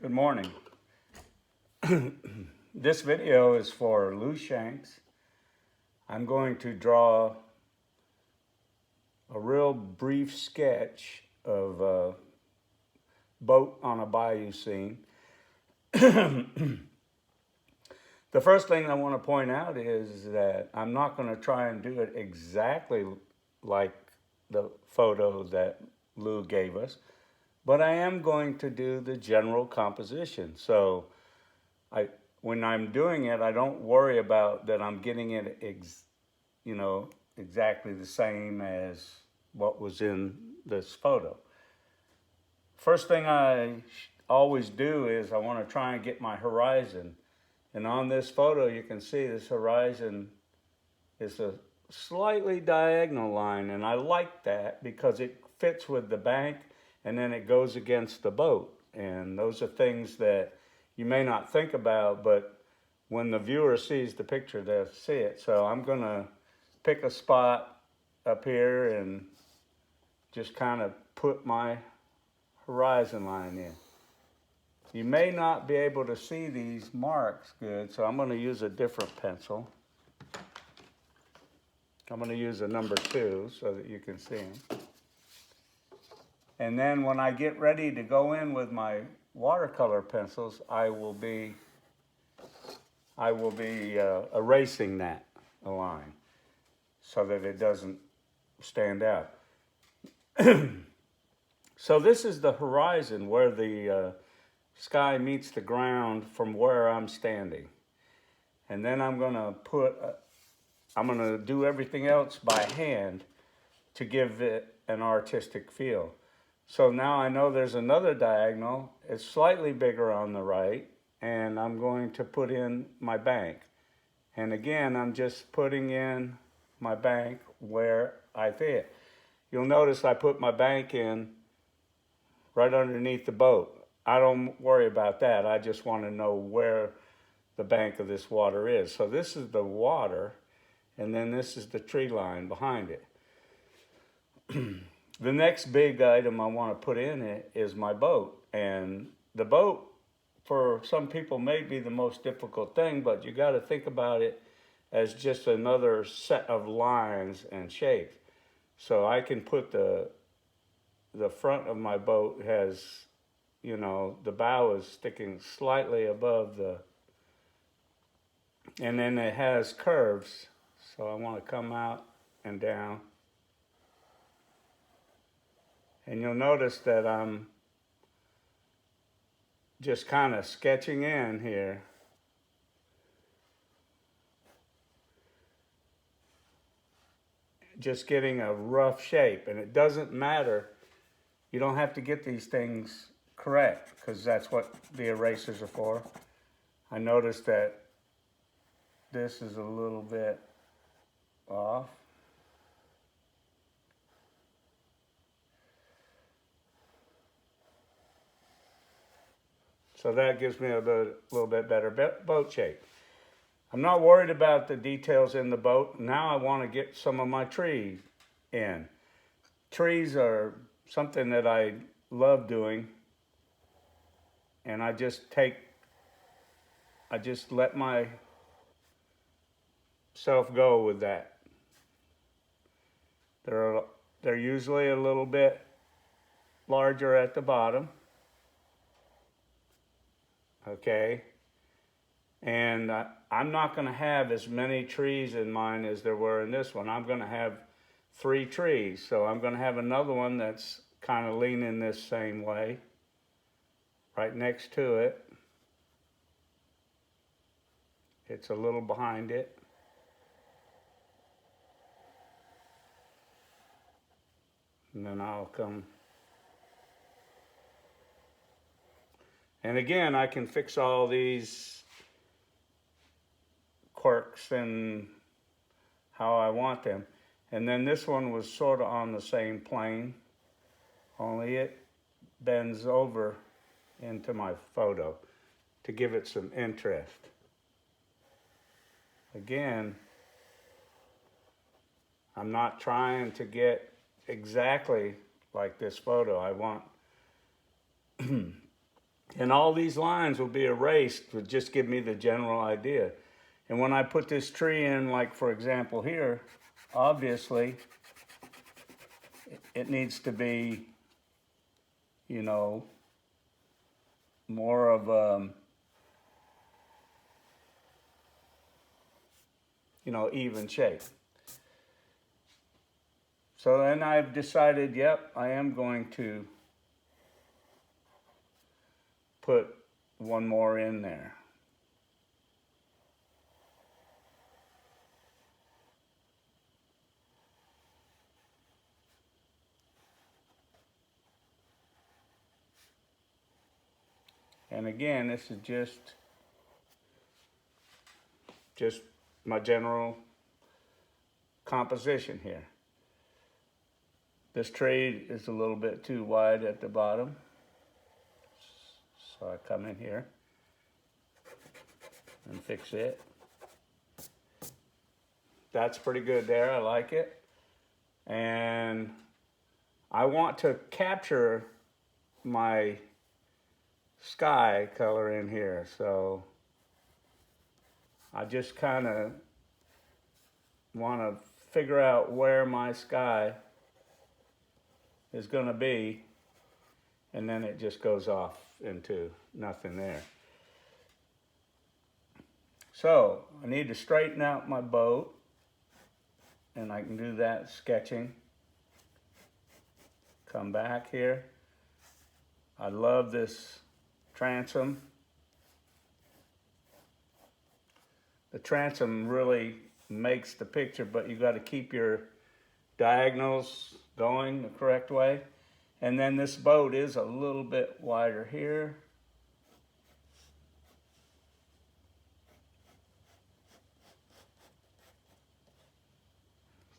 Good morning. This video is for Lou Shanks. I'm going to draw a real brief sketch of a boat on a bayou scene. The first thing I want to point out is that I'm not going to try and do it exactly like the photo that Lou gave us, but I am going to do the general composition. So when I'm doing it, I don't worry about that I'm getting it exactly the same as what was in this photo. First thing I always do is I want to try and get my horizon. And on this photo, you can see this horizon is a slightly diagonal line, and I like that because it fits with the bank and then it goes against the boat. And those are things that you may not think about, but when the viewer sees the picture, they'll see it. So I'm going to pick a spot up here and just kind of put my horizon line in. You may not be able to see these marks good, so I'm going to use a different pencil. I'm going to use a number 2 so that you can see them. And then when I get ready to go in with my watercolor pencils, I will be erasing that line so that it doesn't stand out. So this is the horizon where the sky meets the ground from where I'm standing. And then I'm going to do everything else by hand to give it an artistic feel. So now I know there's another diagonal. It's slightly bigger on the right, and I'm going to put in my bank. And again, I'm just putting in my bank where I fit. You'll notice I put my bank in right underneath the boat. I don't worry about that. I just want to know where the bank of this water is. So this is the water, and then this is the tree line behind it. The next big item I want to put in it is my boat. And the boat, for some people, may be the most difficult thing, but you got to think about it as just another set of lines and shapes. So I can put the front of my boat has, the bow is sticking slightly above and then it has curves. So I want to come out and down. And you'll notice that I'm just kind of sketching in here. Just getting a rough shape. And it doesn't matter. You don't have to get these things correct because that's what the erasers are for. I noticed that this is a little bit off. So that gives me a little bit better boat shape. I'm not worried about the details in the boat. Now I want to get some of my trees in. Trees are something that I love doing. And I just let myself go with that. They're usually a little bit larger at the bottom. Okay, and I'm not going to have as many trees in mine as there were in this one. I'm going to have 3 trees, so I'm going to have another one that's kind of leaning this same way, right next to it. It's a little behind it. And then I'll come. And again, I can fix all these quirks and how I want them. And then this one was sort of on the same plane, only it bends over into my photo to give it some interest. Again, I'm not trying to get exactly like this photo. I want And all these lines will be erased to just give me the general idea. And when I put this tree in, like for example here, obviously it needs to be, you know, more of you know, even shape. So then I've decided, yep, I am going to put one more in there. And again, this is just my general composition here. This tree is a little bit too wide at the bottom. So I come in here and fix it. That's pretty good there, I like it. And I want to capture my sky color in here, so I just kind of want to figure out where my sky is going to be, and then it just goes off into nothing there. So I need to straighten out my boat, and I can do that sketching. Come back here. I love this transom. The transom really makes the picture, but you got to keep your diagonals going the correct way. And then this boat is a little bit wider here.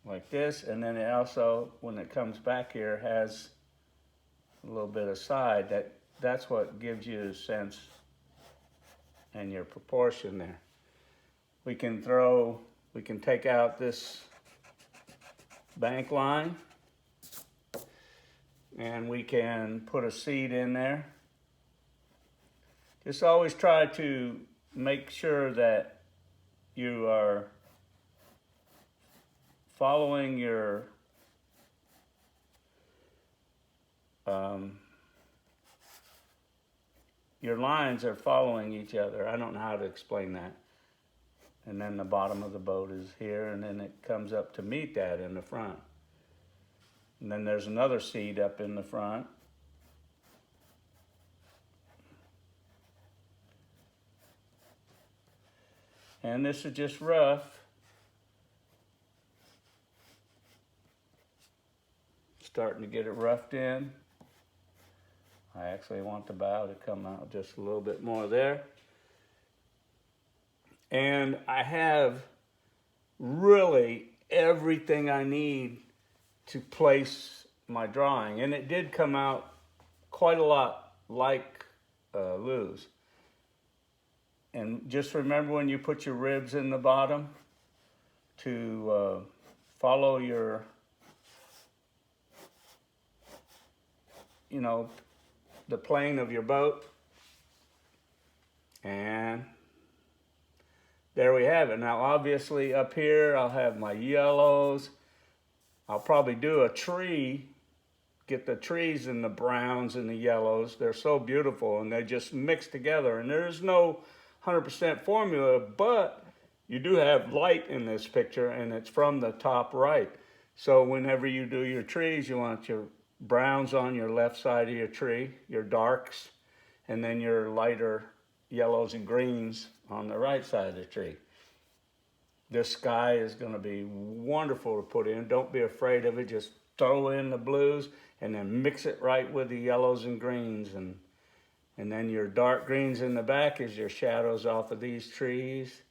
Like this, and then it also, when it comes back here, has a little bit of side. That's what gives you a sense and your proportion there. We can take out this bank line, and we can put a seed in there. Just always try to make sure that you are following your lines are following each other. I don't know how to explain that. And then the bottom of the boat is here, and then it comes up to meet that in the front. And then there's another seed up in the front. And this is just rough. Starting to get it roughed in. I actually want the bow to come out just a little bit more there. And I have really everything I need to place my drawing. And it did come out quite a lot like Lou's. And just remember when you put your ribs in the bottom to follow your, you know, the plane of your boat. And there we have it. Now obviously up here I'll have my yellows. I'll probably do a tree, get the trees in the browns and the yellows. They're so beautiful and they just mix together. And there's no 100% formula, but you do have light in this picture and it's from the top right. So whenever you do your trees, you want your browns on your left side of your tree, your darks, and then your lighter yellows and greens on the right side of the tree. This sky is going to be wonderful to put in. Don't be afraid of it. Just throw in the blues and then mix it right with the yellows and greens. And then your dark greens in the back is your shadows off of these trees.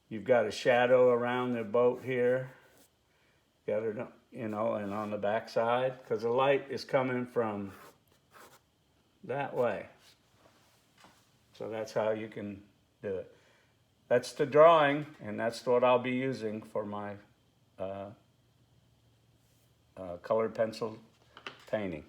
You've got a shadow around the boat here. Got it, you know, and on the back side, because the light is coming from that way. So that's how you can do it. That's the drawing, and that's what I'll be using for my colored pencil painting.